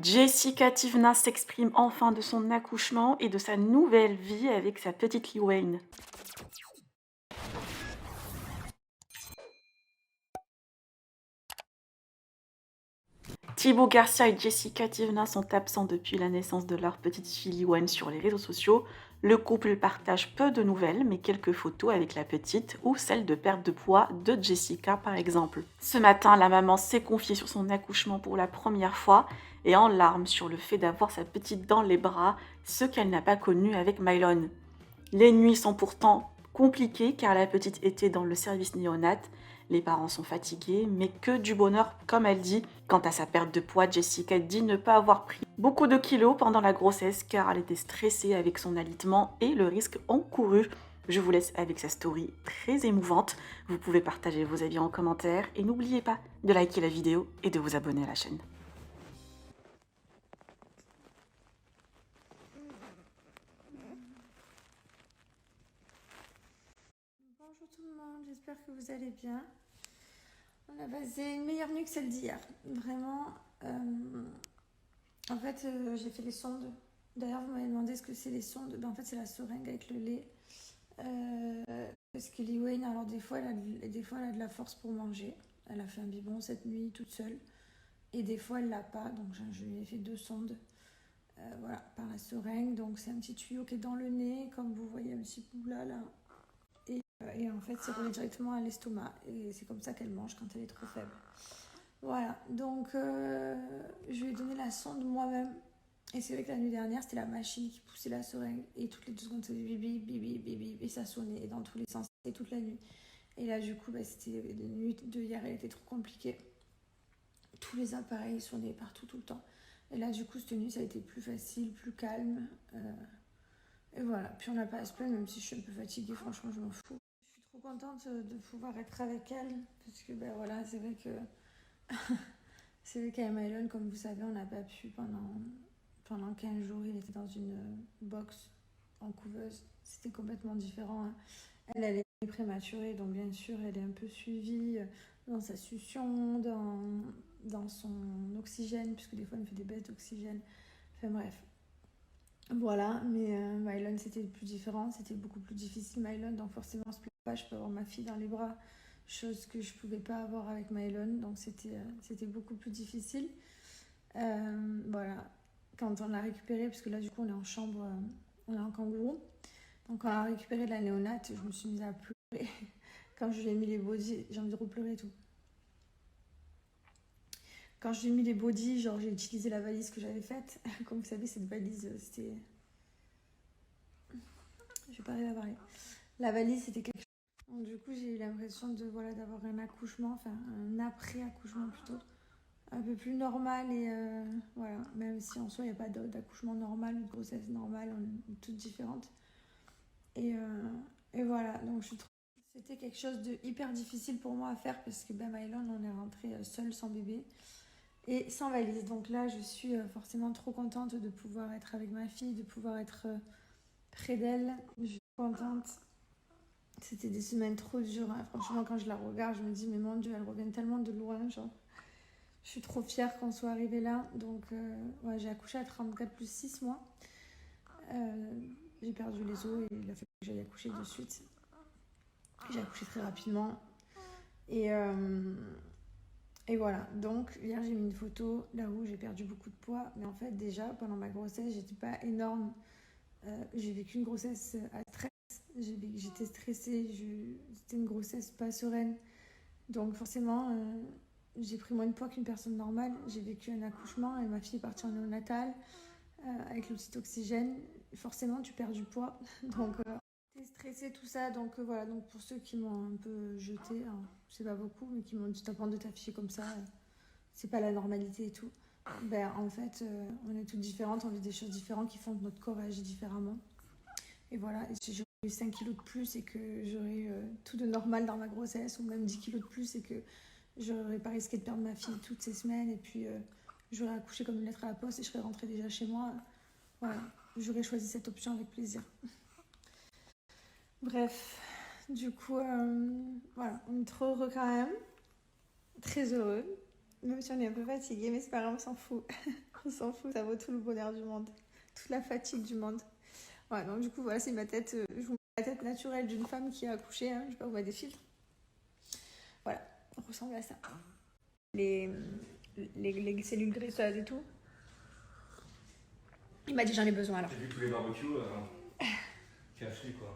Jessica Tivna s'exprime enfin de son accouchement et de sa nouvelle vie avec sa petite Lil Wayne. Thibaut Garcia et Jessica Tivna sont absents depuis la naissance de leur petite fille Lil Wayne sur les réseaux sociaux. Le couple partage peu de nouvelles, mais quelques photos avec la petite ou celle de perte de poids de Jessica par exemple. Ce matin, la maman s'est confiée sur son accouchement pour la première fois et en larmes sur le fait d'avoir sa petite dans les bras, ce qu'elle n'a pas connu avec Mylon. Les nuits sont pourtant compliquées car la petite était dans le service néonat. Les parents sont fatigués, mais que du bonheur, comme elle dit. Quant à sa perte de poids, Jessica dit ne pas avoir pris beaucoup de kilos pendant la grossesse car elle était stressée avec son alitement et le risque encouru. Je vous laisse avec sa story très émouvante. Vous pouvez partager vos avis en commentaire et n'oubliez pas de liker la vidéo et de vous abonner à la chaîne. Bonjour tout le monde, j'espère que vous allez bien. On a passé une meilleure nuit que celle d'hier. Vraiment, en fait, j'ai fait les sondes. D'ailleurs, vous m'avez demandé ce que c'est les sondes. En fait, c'est la seringue avec le lait. Parce que Lil Wayne, alors des fois, elle a de la force pour manger. Elle a fait un biberon cette nuit toute seule. Et des fois, elle l'a pas. Donc, je lui ai fait 2 sondes. Voilà, par la seringue. Donc, c'est un petit tuyau qui est dans le nez, comme vous voyez un petit bout là. Et en fait, c'est relié directement à l'estomac. Et c'est comme ça qu'elle mange quand elle est trop faible. Voilà, donc je lui ai donné la sonde moi-même. Et c'est vrai que la nuit dernière, c'était la machine qui poussait la seringue. Et toutes les 2 secondes, c'était bibi, bibi, bibi. Et ça sonnait et dans tous les sens. Et toute la nuit. Et là, du coup, c'était la nuit de hier, elle était trop compliquée. Tous les appareils sonnaient partout, tout le temps. Et là, du coup, cette nuit, ça a été plus facile, plus calme. Et voilà. Puis on n'a pas à se plaindre, même si je suis un peu fatiguée, franchement, je m'en fous. Je suis trop contente de pouvoir être avec elle. Parce que, ben voilà, c'est vrai que. C'est vrai qu'à Mylon, comme vous savez, on n'a pas pu pendant 15 jours, il était dans une box en couveuse. C'était complètement différent. Hein. Elle est prématurée, donc bien sûr, elle est un peu suivie dans sa succion, dans son oxygène, puisque des fois, elle me fait des baisses d'oxygène. Enfin bref. Voilà, mais Mylon, c'était plus différent, c'était beaucoup plus difficile, Mylon, donc forcément, on se plaint pas, je peux avoir ma fille dans les bras, chose que je pouvais pas avoir avec Mylon, donc c'était beaucoup plus difficile. Voilà, quand on l'a récupéré, parce que là, du coup, on est en chambre, on est en kangourou, donc quand on a récupéré la néonate, je me suis mise à pleurer. Quand je lui ai mis les bodys, j'ai envie de repleurer et tout. Quand je lui ai mis les bodys, genre j'ai utilisé la valise que j'avais faite. Comme vous savez, cette valise, c'était. Je vais pas arriver à parler. La valise, c'était quelque chose. Donc, du coup, j'ai eu l'impression d'avoir un accouchement, enfin un après-accouchement plutôt, un peu plus normal et voilà. Même si en soi, il n'y a pas d'accouchement normal ou de grossesse normale, on est toutes différentes. Et, et voilà, donc c'était quelque chose de hyper difficile pour moi à faire parce que ben Mylon, on est rentré seule sans bébé et sans valise. Donc là, je suis forcément trop contente de pouvoir être avec ma fille, de pouvoir être près d'elle. Je suis contente. C'était des semaines trop dures. Hein. Franchement, quand je la regarde, je me dis, mais mon Dieu, elle revient tellement de loin. Genre, je suis trop fière qu'on soit arrivé là. Donc, ouais, j'ai accouché à 34 plus 6 mois. J'ai perdu les os et il a fallu que j'aille accoucher de suite. J'ai accouché très rapidement. Et, et voilà. Donc, hier, j'ai mis une photo là où j'ai perdu beaucoup de poids. Mais en fait, déjà, pendant ma grossesse, j'étais pas énorme. J'ai vécu une grossesse à stress. J'étais stressée. C'était une grossesse pas sereine. Donc forcément, j'ai pris moins de poids qu'une personne normale. J'ai vécu un accouchement et ma fille est partie en néonatal avec le petit oxygène. Forcément, tu perds du poids. Donc, t'es stressée, tout ça. Donc, voilà. Donc, pour ceux qui m'ont un peu jetée, je sais pas beaucoup, mais qui m'ont dit t'as pas de t'afficher comme ça, c'est pas la normalité et tout. Ben, en fait, on est toutes différentes, on vit des choses différentes qui font que notre corps agit différemment. Et voilà, et si j'aurais eu 5 kilos de plus et que j'aurais tout de normal dans ma grossesse, ou même 10 kilos de plus et que j'aurais pas risqué de perdre ma fille toutes ces semaines, et puis j'aurais accouché comme une lettre à la poste et je serais rentrée déjà chez moi, voilà, j'aurais choisi cette option avec plaisir. Bref, du coup, voilà, on est trop heureux quand même, très heureux, même si on est un peu fatigué, mais c'est pas grave, on s'en fout. On s'en fout, ça vaut tout le bonheur du monde. Toute la fatigue du monde. Ouais, donc du coup, voilà, c'est ma tête. Je vous mets la tête naturelle d'une femme qui a accouché. Hein, je vais pas vous mettre des filtres. Voilà, on ressemble à ça. Les cellules graisseuses et tout. Il m'a dit j'en ai besoin alors. J'ai vu tous les barbecues, café quoi.